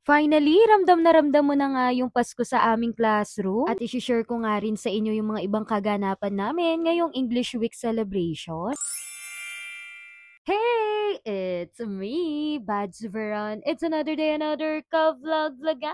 Finally, ramdam na ramdam mo na nga yung Pasko sa aming classroom at isi-share ko nga rin sa inyo yung mga ibang kaganapan namin ngayong English Week celebration. Hey, it's me, Bads Veron. It's another day, another ka-vlog-vlogan.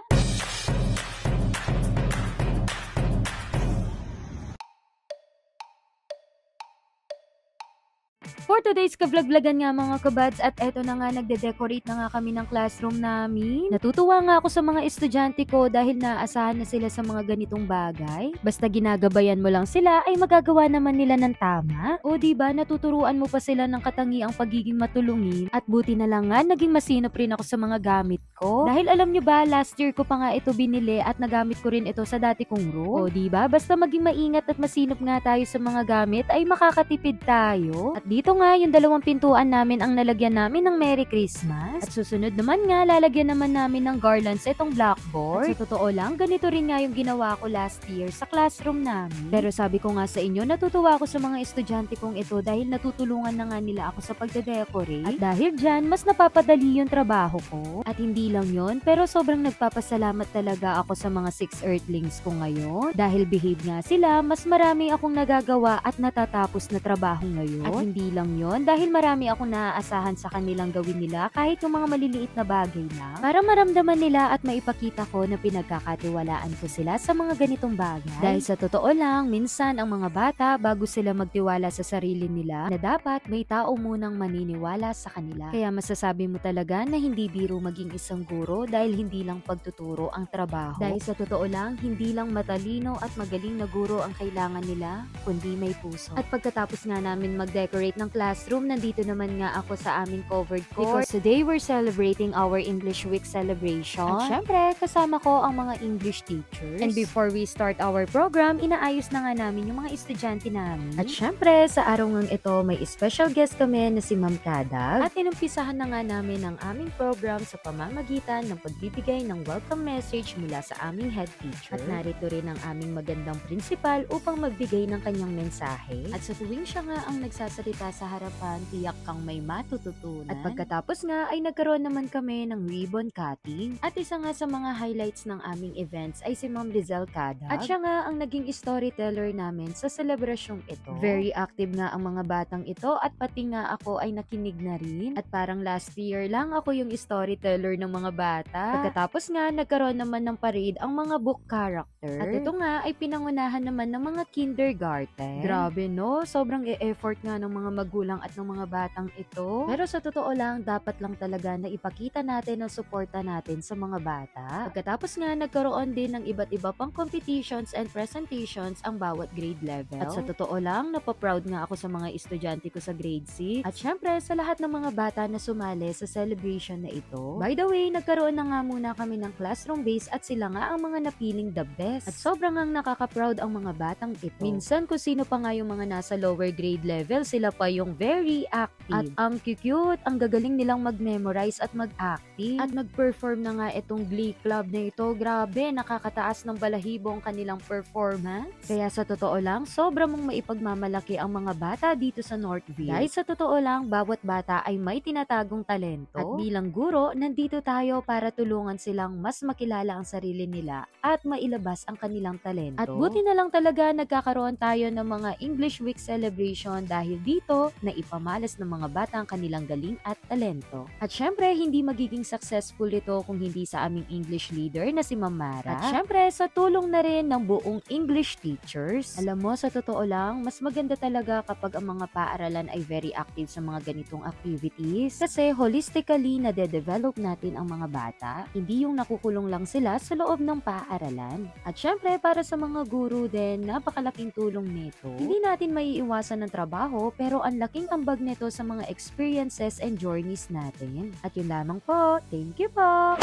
For today's ka-vlog-vlogan nga mga kabads at eto na nga nagde-decorate na nga kami ng classroom namin. Natutuwa nga ako sa mga estudyante ko dahil naaasahan na sila sa mga ganitong bagay. Basta ginagabayan mo lang sila ay magagawa naman nila ng tama. O diba natuturuan mo pa sila ng katangiang pagiging matulungin at buti na lang nga naging masinop rin ako sa mga gamit ko. Dahil alam nyo ba last year ko pa nga ito binili at nagamit ko rin ito sa dati kong room. O diba basta maging maingat at masinop nga tayo sa mga gamit ay makakatipid tayo. At dito nga yung dalawang pintuan namin ang nalagyan namin ng Merry Christmas. At susunod naman nga lalagyan naman namin ng garlands itong blackboard. At sa totoo lang, ganito rin nga yung ginawa ko last year sa classroom namin. Pero sabi ko nga sa inyo, natutuwa ako sa mga estudyante kong ito dahil natutulungan na nga nila ako sa pagde-decorate. At dahil dyan, mas napapadali yung trabaho ko. At hindi lang yon, pero sobrang nagpapasalamat talaga ako sa mga 6 Earthlings ko ngayon. Dahil behave nga sila, mas marami akong nagagawa at natatapos na trabaho ngayon. At hindi lang yon, dahil marami akong naaasahan sa kanilang gawin nila kahit yung mga maliliit na bagay lang. Para maramdaman nila at maipakita ko na pinagkakatiwalaan ko sila sa mga ganitong bagay. Dahil sa totoo lang, minsan ang mga bata bago sila magtiwala sa sarili nila na dapat may tao munang maniniwala sa kanila. Kaya masasabi mo talaga na hindi biro maging isang guro dahil hindi lang pagtuturo ang trabaho. Dahil sa totoo lang, hindi lang matalino at magaling na guro ang kailangan nila, kundi may puso. At pagkatapos nga namin mag-decorate ng classroom, nandito naman nga ako sa aming covered court. Because today we're celebrating our English Week celebration. At syempre, kasama ko ang mga English teachers. And before we start our program, inaayos na nga namin yung mga estudyante namin. At syempre, sa araw ngang ito, may special guest kami na si Ma'am Kadag. At inumpisahan na nga namin ang aming program sa pamamagitan ng pagbibigay ng welcome message mula sa aming head teacher. At narito rin ang aming magandang principal upang magbigay ng kanyang mensahe. At sa tuwing siya nga ang nagsasalita sa harapan, tiyak kang may matututunan. At pagkatapos nga ay nagkaroon naman kami ng ribbon cutting. At isa nga sa mga highlights ng aming events ay si Ma'am Lizelle Kadag. At siya nga ang naging storyteller namin sa selebrasyong ito. Very active nga ang mga batang ito at pati nga ako ay nakinig na rin. At parang last year lang ako yung storyteller ng mga bata. Pagkatapos nga nagkaroon naman ng parade ang mga book character. At ito nga ay pinangunahan naman ng mga kindergarten. Grabe no, sobrang e-effort nga ng mga magulang at ng mga batang ito. Pero sa totoo lang, dapat lang talaga na ipakita natin ang suporta natin sa mga bata. Pagkatapos nga, nagkaroon din ng iba't iba pang competitions and presentations ang bawat grade level. At sa totoo lang, napaproud nga ako sa mga estudyante ko sa grade 6. At syempre, sa lahat ng mga bata na sumali sa celebration na ito. By the way, nagkaroon na nga muna kami ng classroom base at sila nga ang mga napiling the best. At sobrang ang nakaka-proud ang mga batang ito. Minsan, kung sino pa nga yung mga nasa lower grade level, sila pa yung very active. At ang cute, ang gagaling nilang mag-memorize at mag-acting. At nag-perform na nga itong Glee Club na ito. Grabe, nakakataas ng balahibo ang kanilang performance. Kaya sa totoo lang, sobra mong maipagmamalaki ang mga bata dito sa Northville. Dahil sa totoo lang, bawat bata ay may tinatagong talento. At bilang guro, nandito tayo para tulungan silang mas makilala ang sarili nila at mailabas ang kanilang talento. At buti na lang talaga nagkakaroon tayo ng mga English Week celebration dahil dito na ipamalas ng mga bata ang kanilang galing at talento. At syempre, hindi magiging successful ito kung hindi sa aming English leader na si Ma'am Mara. At syempre, sa tulong na rin ng buong English teachers. Alam mo, sa totoo lang, mas maganda talaga kapag ang mga paaralan ay very active sa mga ganitong activities. Kasi holistically, nade-develop natin ang mga bata. Hindi yung nakukulong lang sila sa loob ng paaralan. At syempre, para sa mga guru din, napakalaking tulong nito. Hindi natin maiiwasan ng trabaho, pero ang laking ambag nito sa mga experiences and journeys natin. At yun lamang po. Thank you po!